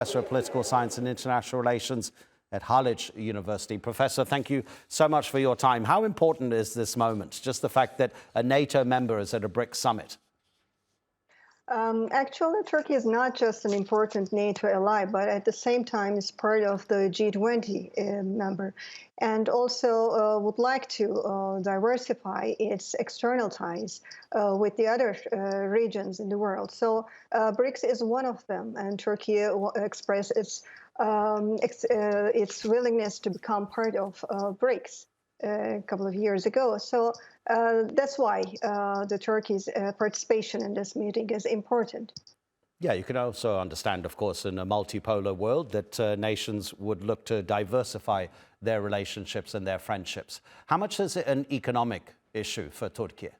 Professor of Political Science and International Relations at Haliç University. Professor, thank you so much for your time. How important is this moment, just the fact that a NATO member is at a Brics summit? Actually, Turkey is not just an important NATO ally, but at the same time is part of the G20 member, and also would like to diversify its external ties with the other regions in the world. So Brics is one of them, and Turkey expressed its willingness to become part of Brics a couple of years ago. So that's why the Turkey's participation in this meeting is important. Yeah, you can also understand, of course, in a multipolar world that nations would look to diversify their relationships and their friendships. How much is it an economic issue for Turkey?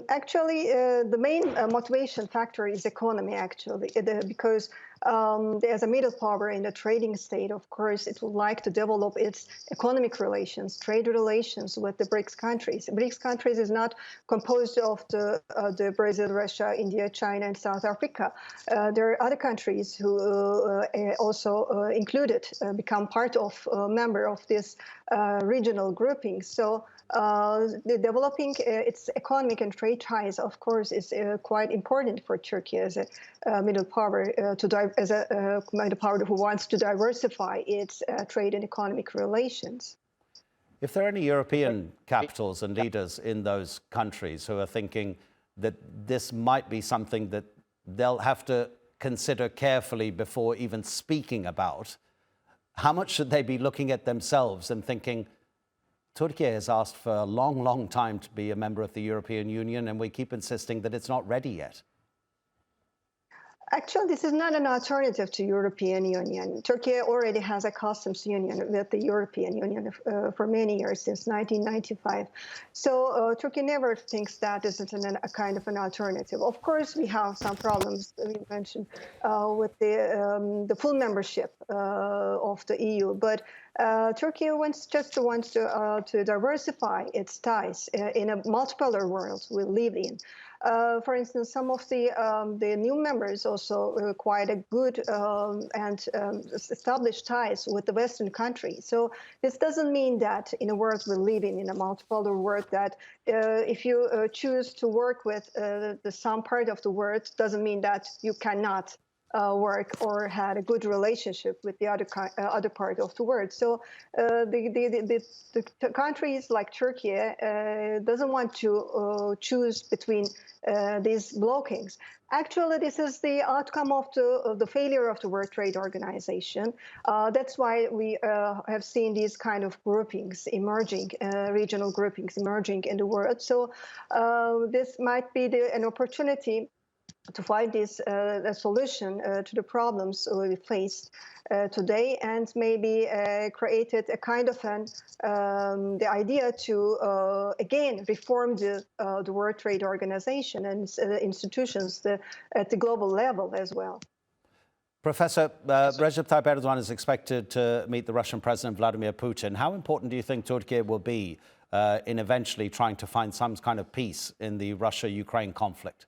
Actually, the main motivation factor is economy, actually, because as a middle power in the trading state, of course, it would like to develop its economic relations, trade relations with the Brics countries. Brics countries is not composed of the Brazil, Russia, India, China, and South Africa. There are other countries who also included, become part of, member of this regional grouping. So developing its economic and trade ties, of course, is quite important for Turkey as a middle power middle power who wants to diversify its trade and economic relations. If there are any European capitals and leaders in those countries who are thinking that this might be something that they'll have to consider carefully before even speaking about, how much should they be looking at themselves and thinking, Turkey has asked for a long, long time to be a member of the European Union, and we keep insisting that it's not ready yet? Actually, this is not an alternative to European Union. Turkey already has a customs union with the European Union for many years, since 1995. So Turkey never thinks that this is a kind of an alternative. Of course, we have some problems, we mentioned, with the full membership of the EU, but Turkey wants to diversify its ties in a multipolar world we live in. For instance, some of the new members also quite a good and established ties with the Western countries. So this doesn't mean that in a world we live in a multipolar world, that if you choose to work with some part of the world, doesn't mean that you cannot work or had a good relationship with the other part of the world. So the countries like Turkey doesn't want to choose between these blockings. Actually, this is the outcome of the failure of the World Trade Organization. That's why we have seen these kind of groupings emerging, regional groupings emerging in the world. So this might be an opportunity to find this a solution to the problems we face today, and maybe created a kind of the idea to again reform the World Trade Organization and institutions at the global level as well. Professor, Recep Tayyip Erdoğan is expected to meet the Russian President Vladimir Putin. How important do you think Turkey will be in eventually trying to find some kind of peace in the Russia-Ukraine conflict?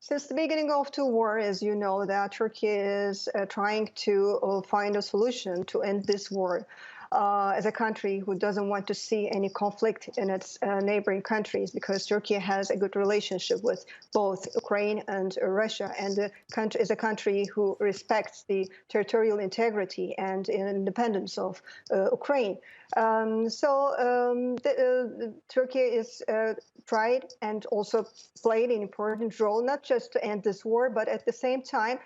Since the beginning of the war, as you know, that Turkey is trying to find a solution to end this war. As a country who doesn't want to see any conflict in its neighboring countries, because Turkey has a good relationship with both Ukraine and Russia, and the country is a country who respects the territorial integrity and independence of Ukraine. Turkey is tried and also played an important role, not just to end this war, but at the same time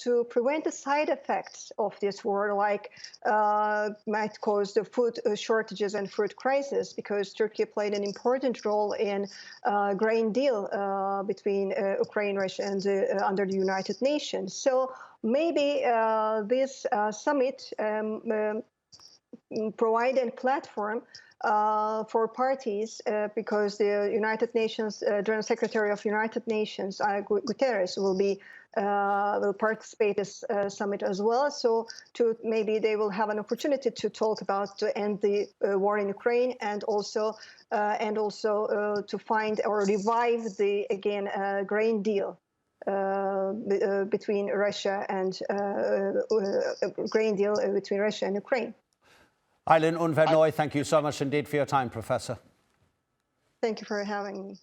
to prevent the side effects of this war, like might cause the food shortages and food crisis, because Turkey played an important role in grain deal between Ukraine, Russia, and under the United Nations. So maybe this summit provide a platform for parties, because the United Nations General Secretary of United Nations, Guterres, will participate this summit as well. So maybe they will have an opportunity to talk about to end the war in Ukraine, and also to find or revive the grain deal between Russia and grain deal between Russia and Ukraine. Aylin Unver Noi, thank you so much indeed for your time, Professor. Thank you for having me.